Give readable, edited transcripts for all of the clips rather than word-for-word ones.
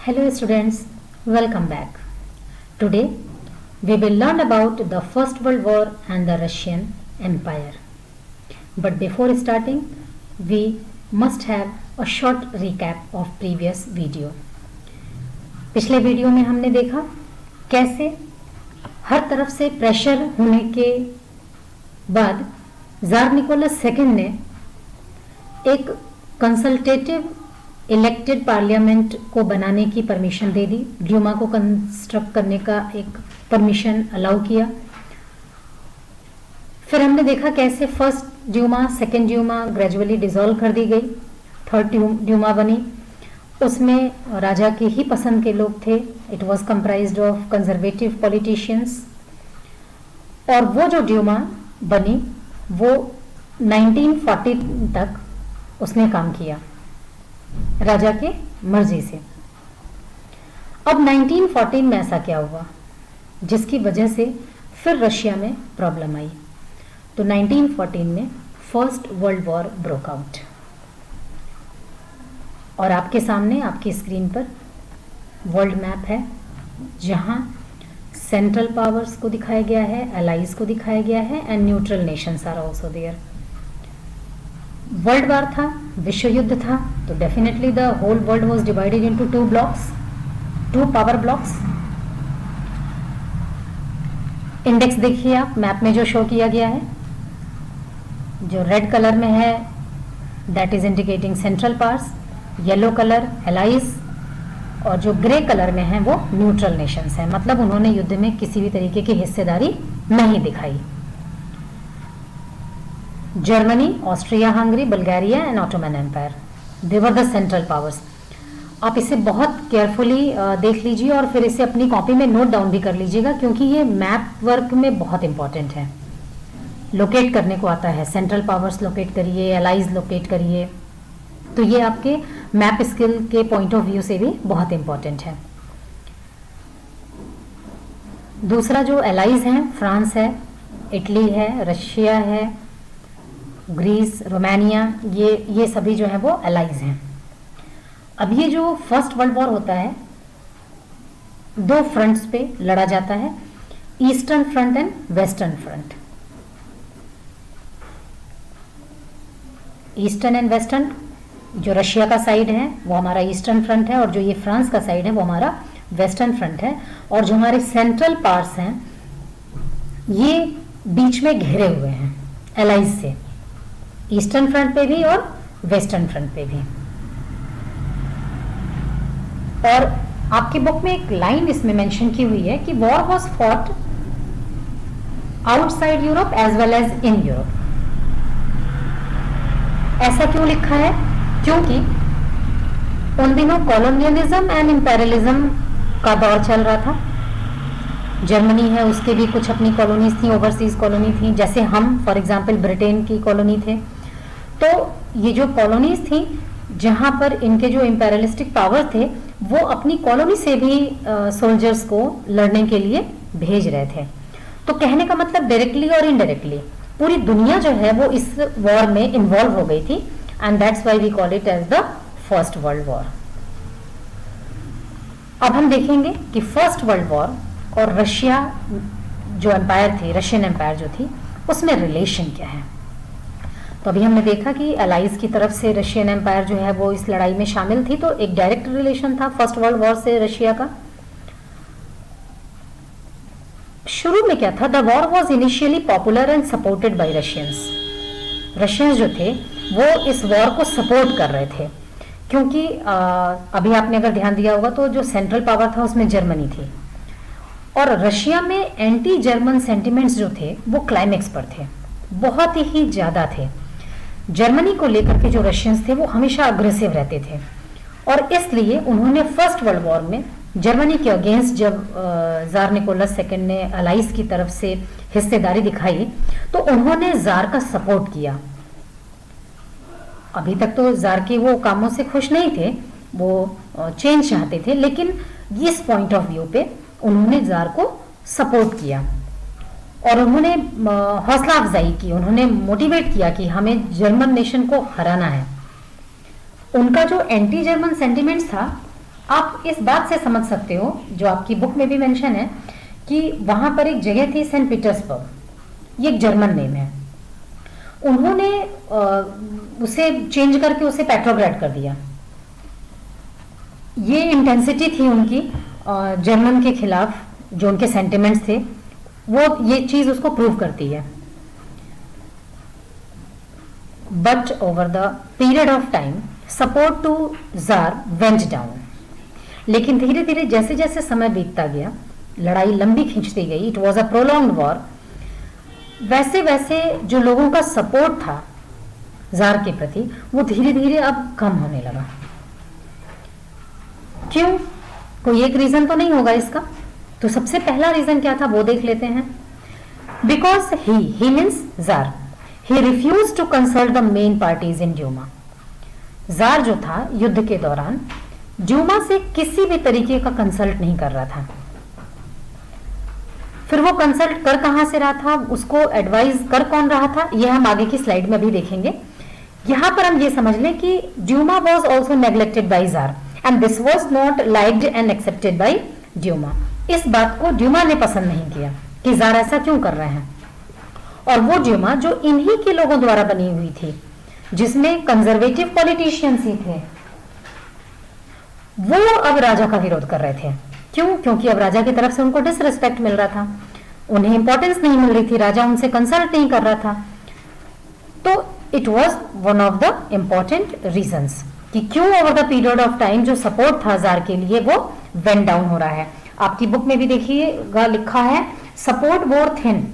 Hello students, welcome back. Today we will learn about the First World War and the Russian Empire. But before starting, we must have a short recap of previous video. पिछले video में हमने देखा कैसे हर तरफ से pressure होने के बाद जार निकोलस सेकंड ने एक कंसल्टेटिव इलेक्टेड पार्लियामेंट को बनाने की परमिशन दे दी, ड्यूमा को कंस्ट्रक्ट करने का एक परमिशन अलाउ किया। फिर हमने देखा कैसे first Duma second Duma gradually dissolve कर दी गई, थर्ड ड्यूमा बनी। उसमें राजा के ही पसंद के लोग थे। It was comprised of conservative politicians. और वो जो ड्यूमा बनी वो 1940 तक उसने काम किया राजा के मर्जी से। अब 1914 में ऐसा क्या हुआ जिसकी वजह से फिर रशिया में प्रॉब्लम आई। तो 1914 में first world war broke out. और आपके सामने आपकी स्क्रीन पर वर्ल्ड मैप है जहां सेंट्रल पावर्स को दिखाया गया है, एलाइज को दिखाया गया है and neutral nations are also there. World war था, विश्व युद्ध था, तो definitely the whole world was divided into two blocks, two power blocks. Index देखिए आप मैप में जो शो किया गया है, जो रेड कलर में है that is indicating central powers, yellow colour allies और जो ग्रे कलर में है वो न्यूट्रल नेशंस है। मतलब उन्होंने युद्ध में किसी भी तरीके की हिस्सेदारी नहीं दिखाई। Germany, Austria Hungary, Bulgaria and Ottoman Empire, they were the Central Powers. आप इसे बहुत केयरफुली देख लीजिए और फिर इसे अपनी कॉपी में नोट डाउन भी कर लीजिएगा क्योंकि ये मैप वर्क में बहुत इंपॉर्टेंट है। लोकेट करने को आता है, सेंट्रल पावर्स लोकेट करिए, एलाइज लोकेट करिए, तो ये आपके मैप स्किल के पॉइंट ऑफ व्यू से भी बहुत इंपॉर्टेंट है। दूसरा जो एलाइज हैं, फ्रांस है, इटली है, रशिया है, ग्रीस, रोमानिया, ये सभी जो है वो एलाइज हैं। अब ये जो फर्स्ट वर्ल्ड वॉर होता है दो फ्रंट्स पे लड़ा जाता है, eastern front and western front. Eastern and western, जो रशिया का साइड है वो हमारा ईस्टर्न फ्रंट है और जो ये फ्रांस का साइड है वो हमारा वेस्टर्न फ्रंट है। और जो हमारे सेंट्रल पार्ट्स हैं ये बीच में घिरे हुए हैं एलाइज से, ईस्टर्न फ्रंट पे भी और वेस्टर्न फ्रंट पे भी। और आपकी बुक में एक लाइन इसमें मेंशन की हुई है कि war was fought outside Europe as well as in Europe. ऐसा क्यों लिखा है? क्योंकि उन दिनों कॉलोनियलिज्म एंड इंपेरियलिज्म का दौर चल रहा था। जर्मनी है उसके भी कुछ अपनी कॉलोनीज थी, ओवरसीज कॉलोनी थी, जैसे हम फॉर एग्जांपल ब्रिटेन की कॉलोनी थे। तो ये जो कॉलोनीज थी जहां पर इनके जो इंपेरियलिस्टिक पावर थे वो अपनी कॉलोनी से भी सोल्जर्स को लड़ने के लिए भेज रहे थे। तो कहने का मतलब डायरेक्टली और इनडायरेक्टली पूरी दुनिया जो है वो इस वॉर में इन्वॉल्व हो गई थी and that's why we call it as the first world War. अब हम देखेंगे कि फर्स्ट वर्ल्ड वॉर और रशिया जो एम्पायर थी, रशियन एम्पायर जो थी, उसमें रिलेशन क्या है। तो अभी हमने देखा कि एलाइज की तरफ से रशियन एम्पायर जो है वो इस लड़ाई में शामिल थी, तो एक डायरेक्ट रिलेशन था फर्स्ट वर्ल्ड वॉर से रशिया का। शुरू में क्या था? The war was initially popular and supported by Russians. Russians जो थे वो इस वॉर को सपोर्ट कर रहे थे क्योंकि अभी आपने अगर ध्यान दिया होगा तो जो सेंट्रल पावर था उसमें जर्मनी थी और रशिया में एंटी जर्मन सेंटिमेंट्स जो थे वो क्लाइमेक्स पर थे, बहुत ही ज्यादा थे। जर्मनी को लेकर के जो रशियंस थे वो हमेशा अग्रेसिव रहते थे और इसलिए उन्होंने फर्स्ट वर्ल्ड वॉर में जर्मनी के अगेंस्ट जब जार निकोलस सेकंड ने अलाइज की तरफ से हिस्सेदारी दिखाई तो उन्होंने जार का सपोर्ट किया। अभी तक तो जार के वो कामों से खुश नहीं थे, वो चेंज चाहते थे, लेकिन इस पॉइंट ऑफ व्यू पे उन्होंने जार को सपोर्ट किया और उन्होंने हौसला अफजाई की, उन्होंने मोटिवेट किया कि हमें जर्मन नेशन को हराना है। उनका जो एंटी जर्मन सेंटिमेंट्स था आप इस बात से समझ सकते हो, जो आपकी बुक में भी मेंशन है, कि वहां पर एक जगह थी सेंट पीटर्सबर्ग, ये एक जर्मन नेम है। उन्होंने उसे चेंज करके उसे पेट्रोग्राड कर दिया। ये इंटेंसिटी थी उनकी जर्मन के खिलाफ, जो उनके सेंटिमेंट्स थे, वो ये चीज उसको प्रूव करती है। But over the period of time support to tsar went down. लेकिन धीरे धीरे जैसे जैसे समय बीतता गया, लड़ाई लंबी खींचती गई, it was a prolonged war, वैसे वैसे जो लोगों का सपोर्ट था जार के प्रति वो धीरे धीरे अब कम होने लगा। क्यों? कोई एक रीजन तो नहीं होगा इसका। तो सबसे पहला रीजन क्या था वो देख लेते हैं। Because he means tsar, he refuse to consult the main parties in Duma. Tsar जो था युद्ध के दौरान ड्यूमा से किसी भी तरीके का कंसल्ट नहीं कर रहा था। फिर वो कंसल्ट कर कहां से रहा था, उसको एडवाइस कर कौन रहा था, ये हम आगे की स्लाइड में भी देखेंगे। यहां पर हम ये समझ लें कि Duma was also neglected by tsar and this was not liked and accepted by Duma. इस बात को ड्यूमा ने पसंद नहीं किया कि जार ऐसा क्यों कर रहे हैं। और वो ड्यूमा जो इन्हीं के लोगों द्वारा बनी हुई थी, जिसमें कंजर्वेटिव पॉलिटिशियंस ही थे, वो अब राजा का विरोध कर रहे थे। क्यों? क्योंकि अब राजा की तरफ से उनको डिसरिस्पेक्ट मिल रहा था, उन्हें इंपॉर्टेंस नहीं मिल रही थी, राजा उनसे कंसल्ट नहीं कर रहा था। तो it was one of the important reasons कि क्यों over the period of time जो सपोर्ट था जार के लिए वो वेंट डाउन हो रहा है। आपकी बुक में भी देखिएगा लिखा है सपोर्ट वोर थिन।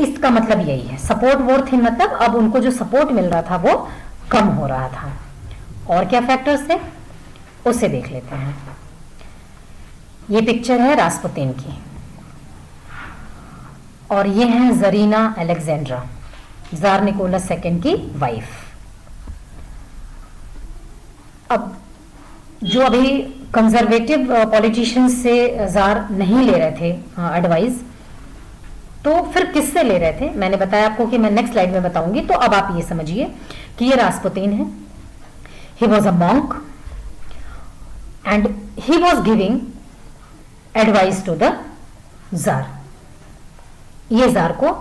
इसका मतलब यही है, सपोर्ट वोर थिन मतलब अब उनको जो सपोर्ट मिल रहा था वो कम हो रहा था। और क्या फैक्टर्स थे उसे देख लेते हैं। ये पिक्चर है रास्पुतिन की और ये है tsarina Alexandra, tsar Nicholas second की वाइफ। अब जो अभी कंजर्वेटिव पॉलिटिशियंस से जार नहीं ले रहे थे एडवाइस, तो फिर किससे ले रहे थे? मैंने बताया आपको कि मैं नेक्स्ट स्लाइड में बताऊंगी। तो अब आप ये समझिए कि ये रास्पुतिन है। He was a monk and he was giving advice to the tsar. ये जार को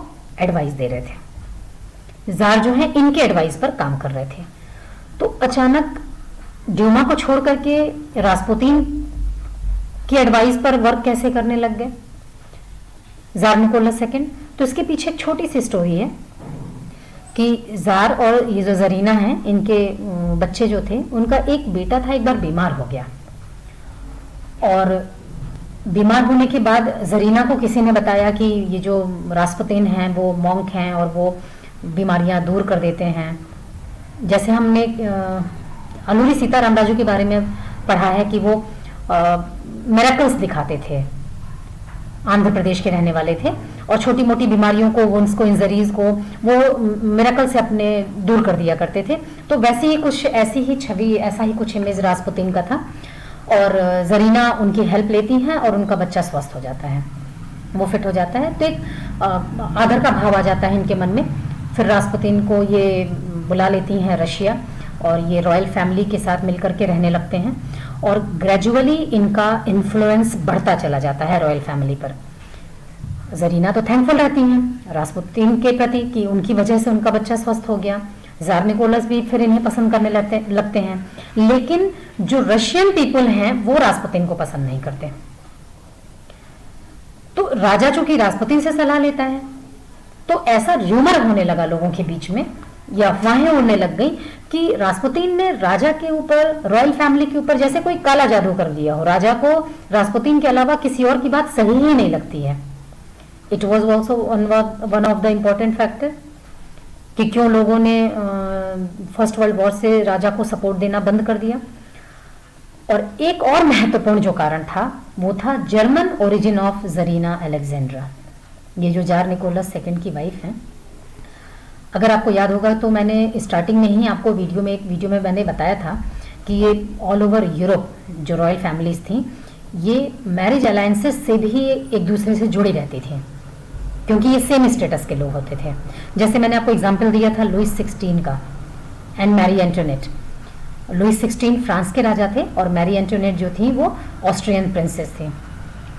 एडवाइस दे रहे थे। जार जो है इनके एडवाइस पर काम कर रहे थे। तो अचानक ड्यूमा को छोड़ करके रास्पुतिन की एडवाइस पर वर्क कैसे करने लग गए जार निकोलस सेकंड? तो इसके पीछे एक छोटी सी स्टोरी है कि जार और ये जो जरीना है, इनके बच्चे जो थे, उनका एक बेटा था, एक बार बीमार हो गया। और बीमार होने के बाद जरीना को किसी ने बताया कि ये जो रास्पुतिन हैं वो मॉन्क हैं और वो बीमारियां दूर कर देते हैं। जैसे हमने अलूरी सीताराम राजू के बारे में पढ़ा है कि वो मिरेकल्स दिखाते थे, आंध्र प्रदेश के रहने वाले थे, और छोटी मोटी बीमारियों को, उसको इंजरीज को वो मिरेकल से अपने दूर कर दिया करते थे। तो वैसे ही कुछ ऐसी ही छवि, ऐसा ही कुछ इमेज रास्पुतिन का था। और जरीना उनकी हेल्प लेती हैं और उनका बच्चा स्वस्थ हो जाता है, वो फिट हो जाता है। तो एक आदर का भाव आ जाता है इनके मन में। फिर रास्पुतिन को ये बुला लेती हैं रशिया और ये रॉयल फैमिली के साथ मिलकर के रहने लगते हैं और ग्रेजुअली इनका इन्फ्लुएंस बढ़ता चला जाता है रॉयल फैमिली पर। जरीना तो थैंकफुल रहती हैं रास्पुतिन के प्रति कि उनकी वजह से उनका बच्चा स्वस्थ हो गया। जार निकोलस भी फिर इन्हें पसंद करने लगते हैं। लेकिन जो रशियन पीपल हैं वो रास्पुतिन को पसंद नहीं करते। तो राजा चूंकि रास्पुतिन से सलाह लेता है, तो ऐसा र्यूमर होने लगा लोगों के बीच में, या अफवाहें उड़ने लग गई कि रास्पुतिन ने राजा के ऊपर, रॉयल फैमिली के ऊपर जैसे कोई काला जादू कर दिया हो। राजा को रास्पुतिन के अलावा किसी और की बात सही ही नहीं लगती है। It was also one of the important factor कि क्यों लोगों ने फर्स्ट वर्ल्ड वॉर से राजा को सपोर्ट देना बंद कर दिया। और एक और महत्वपूर्ण जो कारण था वो था German origin of Zarina Alexandra, ये जो जार निकोलस सेकंड की वाइफ हैं। अगर आपको याद होगा तो मैंने स्टार्टिंग में ही आपको एक वीडियो में मैंने बताया था कि ये ऑल ओवर यूरोप जो रॉयल फैमिलीज थी, ये मैरिज अलायंसेस से भी एक दूसरे से जुड़ी रहती थी, क्योंकि ये सेम स्टेटस के लोग होते थे। जैसे मैंने आपको एग्जाम्पल दिया था लुइस 16 का and Marie Antoinette. Louis 16 France के राजा थे और मैरी एंटोनेट जो थी वो ऑस्ट्रियन प्रिंसेस थी,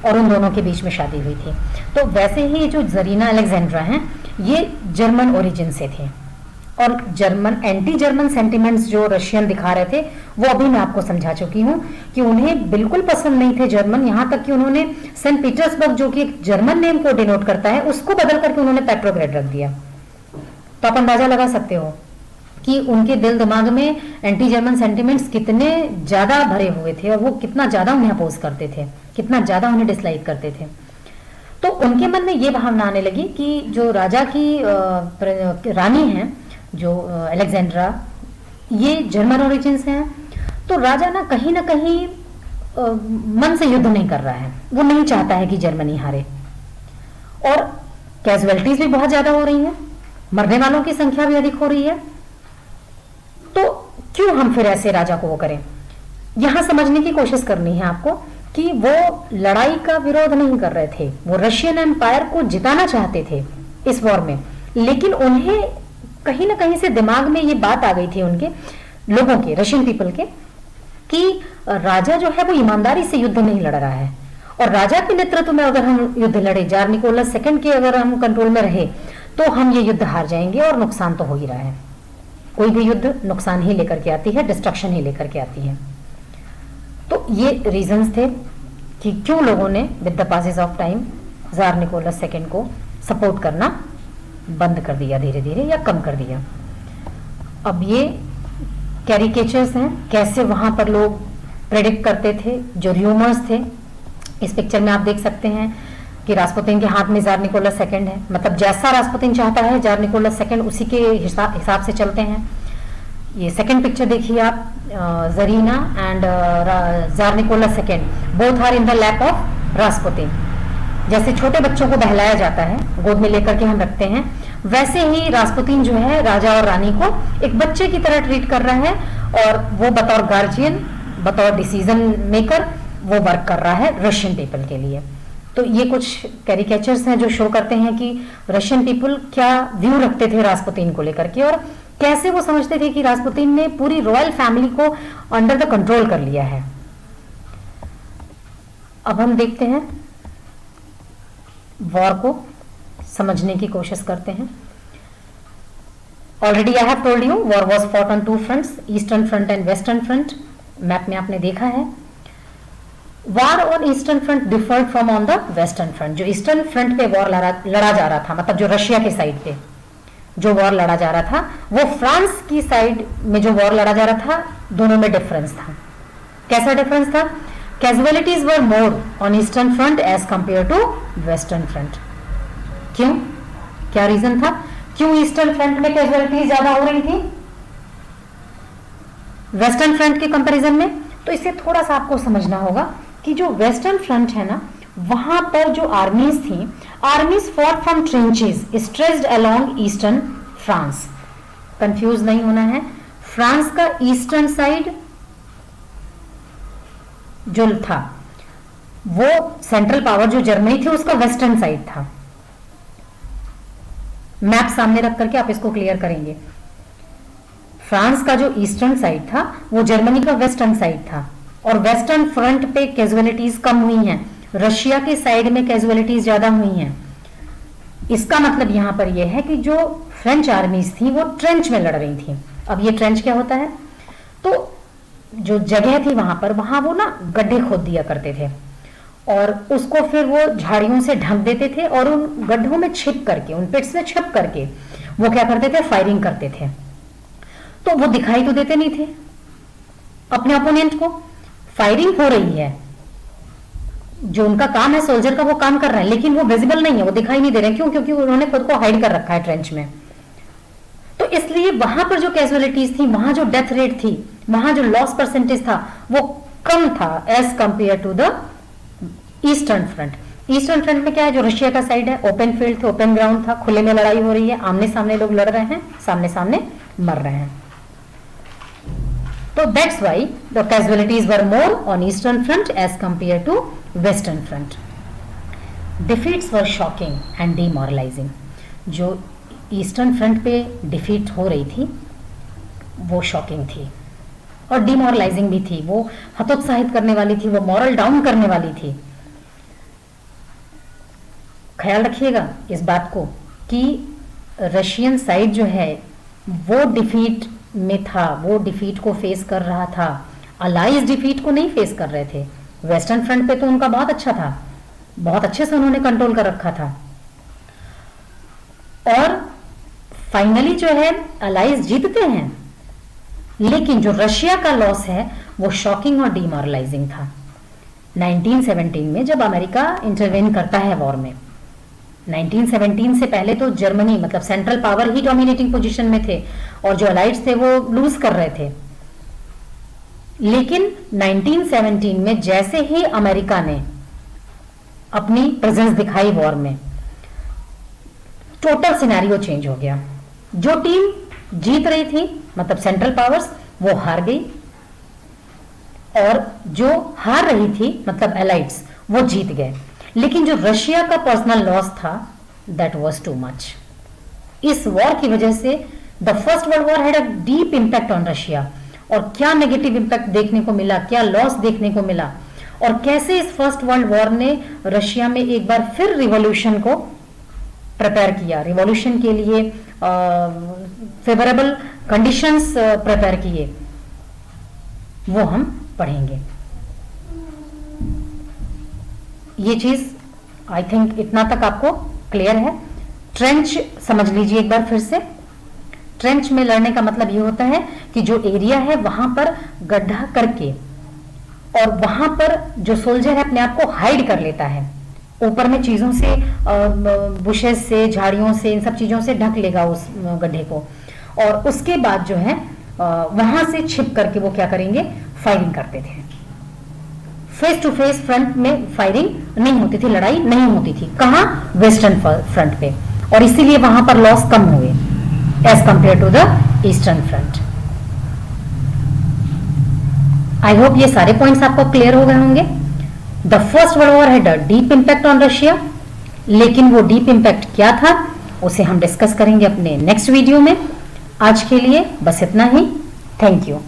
और उन दोनों के बीच में शादी हुई थी। तो वैसे ही जो जरीना अलेक्जेंड्रा हैं ये जर्मन ओरिजिन से थे, और जर्मन एंटी जर्मन सेंटिमेंट्स जो रशियन दिखा रहे थे वो अभी मैं आपको समझा चुकी हूँ कि उन्हें बिल्कुल पसंद नहीं थे जर्मन, यहाँ तक कि उन्होंने सेंट पीटर्सबर्ग जो कि एक जर्मन नेम को डिनोट करता है उसको बदल करके उन्होंने पेट्रोग्रेड रख दिया। तो आप अंदाजा लगा सकते हो कि उनके दिल दिमाग में एंटी जर्मन सेंटिमेंट्स कितने ज्यादा भरे हुए थे और वो कितना ज्यादा उन्हें अपोज करते थे, कितना ज्यादा उन्हें डिसलाइक करते थे। तो उनके मन में ये भावना आने लगी कि जो राजा की रानी है जो अलेक्जेंड्रा, ये जर्मन ओरिजिन से हैं, तो राजा ना कहीं मन से युद्ध नहीं कर रहा है, वो नहीं चाहता है कि जर्मनी हारे, और कैजुअलिटीज भी बहुत ज्यादा हो रही हैं, मरने वालों की संख्या भी अधिक हो रही है। तो क्यों हम फिर ऐसे राजा को वो करें? यहां समझने की कोशिश करनी है आपको कि वो लड़ाई का विरोध नहीं कर रहे थे, वो रशियन एम्पायर को जिताना चाहते थे इस वॉर में, लेकिन उन्हें कहीं ना कहीं से दिमाग में ये बात आ गई थी उनके लोगों के, रशियन पीपल के, कि राजा जो है वो ईमानदारी से युद्ध नहीं लड़ रहा है, और राजा के नेतृत्व में अगर हम युद्ध लड़े, जार निकोलस सेकंड के अगर हम कंट्रोल में रहे तो हम ये युद्ध हार जाएंगे, और नुकसान तो हो ही रहा है। कोई भी युद्ध नुकसान ही लेकर के आती है, डिस्ट्रक्शन ही लेकर के आती है। तो ये रीजंस थे कि क्यों लोगों ने with the passes of time tsar Nicholas second को सपोर्ट करना बंद कर दिया, धीरे धीरे, या कम कर दिया। अब ये कैरिकेचर्स हैं, कैसे वहां पर लोग प्रेडिक्ट करते थे, जो र्यूमर्स थे। इस पिक्चर में आप देख सकते हैं कि रास्पुतिन के हाथ में जार निकोलस सेकंड है, मतलब जैसा रास्पुतिन चाहता है जार निकोलस सेकंड उसी के हिसाब से चलते हैं। ये सेकंड पिक्चर देखिए आप, tsarina and tsar Nicholas second both are in the lap of Rasputin. जैसे छोटे बच्चों को बहलाया जाता है, गोद में लेकर के हम रखते हैं, वैसे ही रास्पुतिन जो है राजा और रानी को एक बच्चे की तरह ट्रीट कर रहा है, और वो बतौर गार्जियन, बतौर डिसीजन मेकर वो वर्क कर रहा है रशियन पीपल के लिए। तो ये कुछ कैरिकेचर्स हैं जो शो करते हैं कि रशियन पीपल क्या व्यू रखते थे रास्पुतिन को लेकर के, और कैसे वो समझते थे कि रास्पुतिन ने पूरी रॉयल फैमिली को अंडर द कंट्रोल कर लिया है। अब हम देखते हैं वॉर को समझने की कोशिश करते हैं। Already I have told you war was fought on two fronts, eastern front and western front. Map में आपने देखा है। War on eastern front differed from on the western front. जो ईस्टर्न फ्रंट पे वॉर लड़ा जा रहा था, मतलब जो रशिया के साइड पे जो वॉर लड़ा जा रहा था, वो फ्रांस की साइड में जो वॉर लड़ा जा रहा था, दोनों में डिफरेंस था। कैसा डिफरेंस था? Casualties were more on eastern front as compare to western front. क्यों? क्या रीजन था? क्यों ईस्टर्न फ्रंट में कैजुअलिटीज ज्यादा हो रही थी वेस्टर्न फ्रंट के कंपैरिजन में? तो इसे थोड़ा सा आपको समझना होगा कि जो वेस्टर्न फ्रंट है ना, वहां पर जो आर्मीज थी, आर्मीज fought from trenches stretched along eastern France. Confuse नहीं होना है, फ्रांस का ईस्टर्न साइड जो था वो सेंट्रल पावर जो जर्मनी थी उसका वेस्टर्न साइड था। मैप सामने रख करके आप इसको क्लियर करेंगे। फ्रांस का जो ईस्टर्न साइड था वो जर्मनी का वेस्टर्न साइड था, और वेस्टर्न फ्रंट पे कैजुअलिटीज कम हुई हैं, रशिया के साइड में कैजुअलिटीज ज्यादा हुई हैं। इसका मतलब यहां पर यह है कि जो फ्रेंच आर्मीज थी वो ट्रेंच में लड़ रही थी। अब ये ट्रेंच क्या होता है? तो जो जगह थी वहां पर, वहां वो ना गड्ढे खोद दिया करते थे और उसको फिर वो झाड़ियों से ढक देते थे, और उन गड्ढों में छिप करके, उन पिट्स में छिप करके वो क्या करते थे? फायरिंग करते थे। तो वो दिखाई तो देते नहीं थे अपने अपोनेंट को। फायरिंग हो रही है, जो उनका काम है सोल्जर का, वो काम कर रहा है, लेकिन वो विजिबल नहीं है, वो दिखाई नहीं दे रहे। क्यों? क्योंकि उन्होंने खुद को हाइड कर रखा है ट्रेंच में। तो इसलिए वहां पर जो कैजुअलिटीज थी, वहां जो डेथ रेट थी, वहां जो लॉस परसेंटेज था, वो कम था as compare to the eastern front. Eastern front में क्या है? जो रशिया का साइड है, ओपन फील्ड थे, ओपन ग्राउंड था, खुले में लड़ाई हो रही है, आमने सामने लोग लड़ रहे हैं, सामने सामने मर रहे हैं। तो that's why the casualties were more on eastern front as compare to western front. Defeats were shocking and demoralizing. जो ईस्टर्न फ्रंट पे डिफीट हो रही थी वो शॉकिंग थी, और डिमोरलाइजिंग भी थी, वो हतोत्साहित करने वाली थी, वो मॉरल डाउन करने वाली थी। ख्याल रखिएगा इस बात को कि रशियन साइड जो है वो डिफीट में था, वो डिफीट को फेस कर रहा था, अलाइज डिफीट को नहीं फेस कर रहे थे। वेस्टर्न फ्रंट पे तो उनका बहुत अच्छा था, बहुत अच्छे से उन्होंने कंट्रोल कर रखा था। और फाइनली जो है अलाइज जीतते हैं, लेकिन जो रशिया का लॉस है वो शॉकिंग और डिमोरलाइजिंग था। 1917 में जब अमेरिका इंटरवेन करता है वॉर में, 1917 से पहले तो जर्मनी मतलब सेंट्रल पावर ही डोमिनेटिंग पोजीशन में थे और जो अलाइड्स थे वो लूज कर रहे थे। लेकिन 1917 में जैसे ही अमेरिका ने अपनी प्रेजेंस दिखाई वॉर में, टोटल सिनेरियो चेंज हो गया। जो टीम जीत रही थी मतलब सेंट्रल पावर्स, वो हार गई, और जो हार रही थी मतलब एलाइड्स, वो जीत गए। लेकिन जो रशिया का पर्सनल लॉस था दैट वाज टू मच। इस वॉर की वजह से the first world war had a deep impact on Russia. और क्या नेगेटिव इंपैक्ट देखने को मिला, क्या लॉस देखने को मिला, और कैसे इस फर्स्ट वर्ल्ड वॉर ने रशिया में एक बार फिर रिवॉल्यूशन को प्रिपेयर किया, रिवॉल्यूशन के लिए फेवरेबल कंडीशंस प्रिपेयर किए, वो हम पढ़ेंगे। ये चीज आई थिंक इतना तक आपको क्लियर है। ट्रेंच समझ लीजिए एक बार फिर से। ट्रेंच में लड़ने का मतलब ये होता है कि जो एरिया है वहां पर गड्ढा करके और वहां पर जो सोल्जर है अपने आप को हाइड कर लेता है, ऊपर में चीजों से, बुशेस से, झाड़ियों से, इन सब चीजों से ढक लेगा उस गड्ढे को, और उसके बाद जो है वहां से छिप करके वो क्या करेंगे, फायरिंग करते थे। फेस टू फेस फ्रंट में फायरिंग नहीं होती थी, लड़ाई नहीं होती थी। कहां? वेस्टर्न फ्रंट पे, और इसीलिए वहां पर लॉस कम हुए as compare to the eastern front. I hope ये सारे पॉइंट्स आपको क्लियर हो गए होंगे। The first world war had a deep impact on Russia, लेकिन वो डीप इंपैक्ट क्या था उसे हम डिस्कस करेंगे अपने नेक्स्ट वीडियो में। आज के लिए बस इतना ही। Thank you.